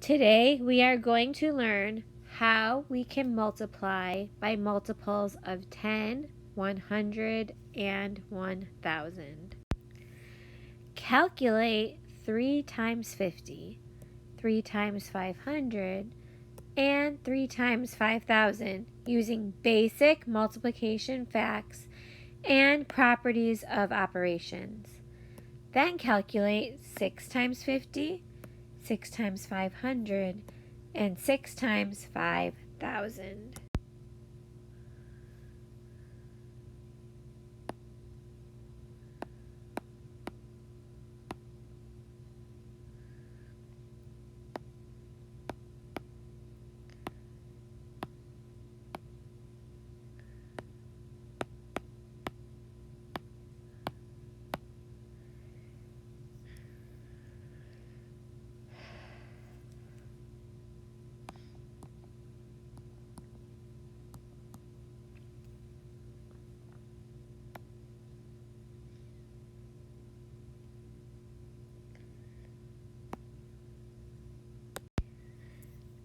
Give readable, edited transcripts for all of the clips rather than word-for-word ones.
Today we are going to learn how we can multiply by multiples of 10, 100, and 1000. Calculate 3 times 50, 3 times 500, and 3 times 5000 using basic multiplication facts and properties of operations. Then calculate 6 times 50, 6 times 500, and 6 times 5000.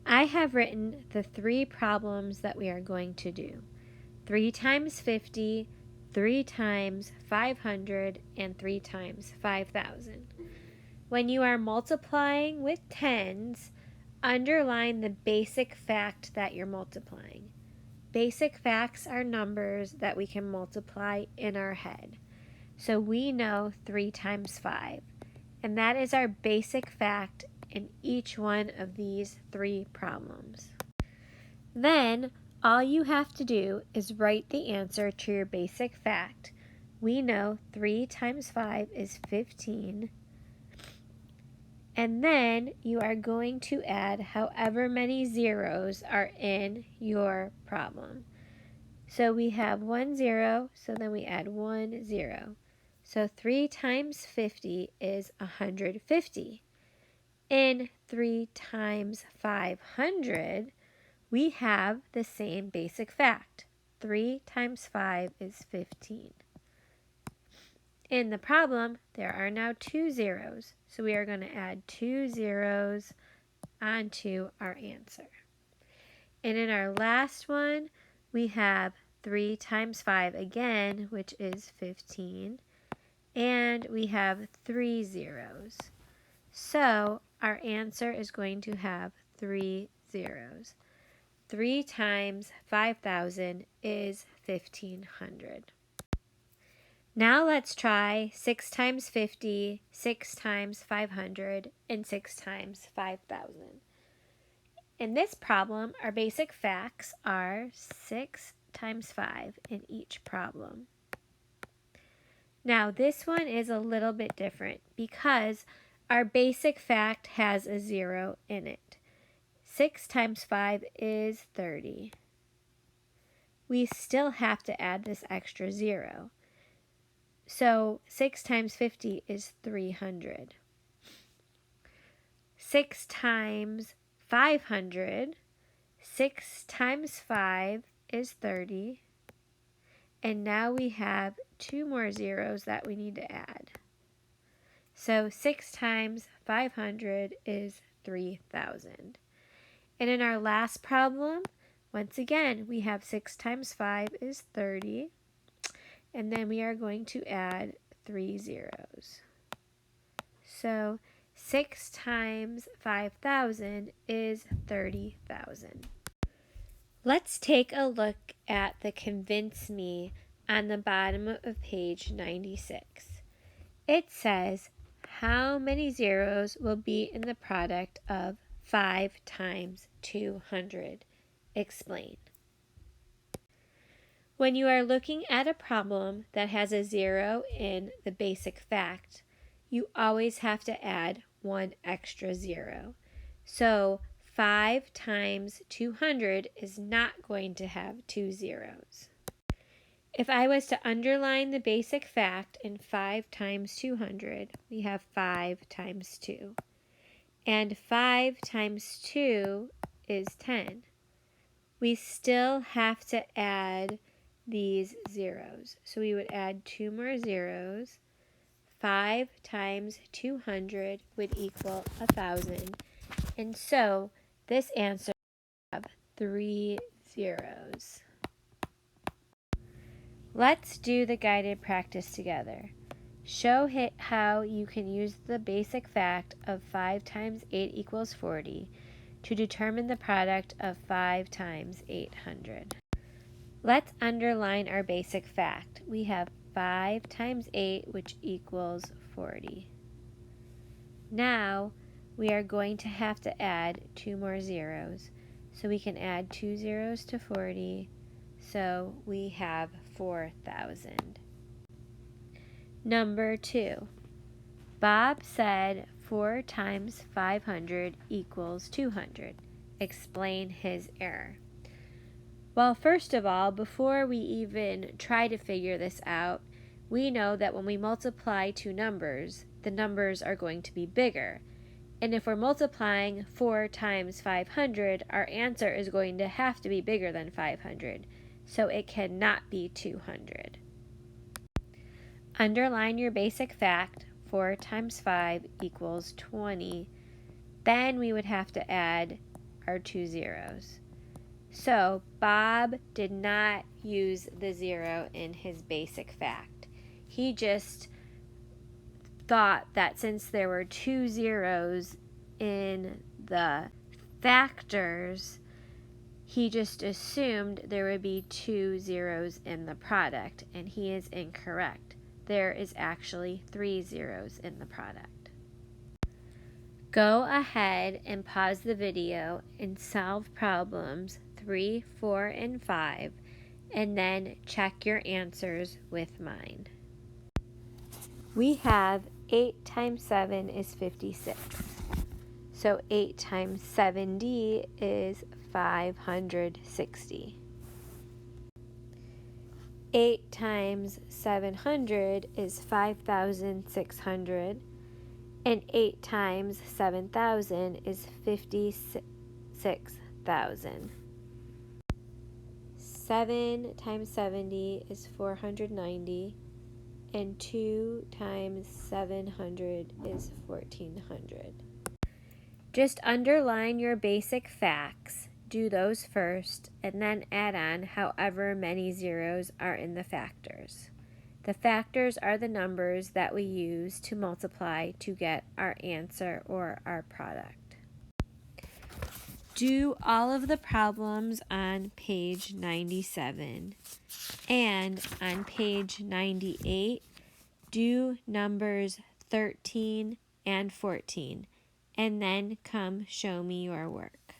I have written the 3 problems that we are going to do. 3 times 50, 3 times 500, and 3 times 5000. When you are multiplying with tens, underline the basic fact that you're multiplying. Basic facts are numbers that we can multiply in our head. So we know 3 times 5, and that is our basic fact in each one of these 3 problems. Then all you have to do is write the answer to your basic fact. We know 3 times 5 is 15. And then you are going to add however many zeros are in your problem. So we have 1 0, so then we add 1 0. So 3 times 50 is 150. In 3 times 500, we have the same basic fact. 3 times 5 is 15. In the problem, there are now 2 zeros, so we are going to add 2 zeros onto our answer. And in our last one, we have 3 times 5 again, which is 15, and we have 3 zeros. So our answer is going to have 3 zeros. 3 times 5000 is 1500. Now let's try 6 times 50, 6 times 500, and 6 times 5000. In this problem, our basic facts are 6 times 5 in each problem. Now this one is a little bit different because our basic fact has a 0 in it. 6 times 5 is 30. We still have to add this extra 0. So 6 times 50 is 300. 6 times 500, 6 times 5 is 30. And now we have 2 more zeros that we need to add. So 6 times 500 is 3000. And in our last problem, once again, we have 6 times 5 is 30. And then we are going to add 3 zeros. So 6 times 5000 is 30,000. Let's take a look at the convince me on the bottom of page 96. It says, how many zeros will be in the product of 5 times 200? Explain. When you are looking at a problem that has a 0 in the basic fact, you always have to add 1 extra 0. So 5 times 200 is not going to have 2 zeros. If I was to underline the basic fact in 5 times 200, we have 5 times 2. And 5 times 2 is 10. We still have to add these zeros. So we would add 2 more zeros. 5 times 200 would equal 1000. And so this answer have 3 zeros. Let's do the guided practice together. Show how you can use the basic fact of 5 times 8 equals 40 to determine the product of 5 times 800. Let's underline our basic fact. We have 5 times 8, which equals 40. Now, we are going to have to add 2 more zeros. So we can add 2 zeros to 40. So we have 4,000. Number 2. Bob said 4 times 500 equals 200. Explain his error. Well, first of all, before we even try to figure this out, we know that when we multiply two numbers, the numbers are going to be bigger. And if we're multiplying 4 times 500, our answer is going to have to be bigger than 500. So it cannot be 200. Underline your basic fact, 4 times 5 equals 20. Then we would have to add our 2 zeros. So Bob did not use the 0 in his basic fact. He just thought that since there were 2 zeros in the factors, he just assumed there would be 2 zeros in the product, and he is incorrect. There is actually 3 zeros in the product. Go ahead and pause the video and solve problems 3, 4, and 5, and then check your answers with mine. We have 8 times 7 is 56. So 8 times 70 is 560. 8 times 700 is 5,600. And 8 times 7,000 is 56,000. 7 times 70 is 490. And 2 times 700 is 1,400. Just underline your basic facts, do those first, and then add on however many zeros are in the factors. The factors are the numbers that we use to multiply to get our answer or our product. Do all of the problems on page 97, and on page 98, do numbers 13 and 14, and then come show me your work.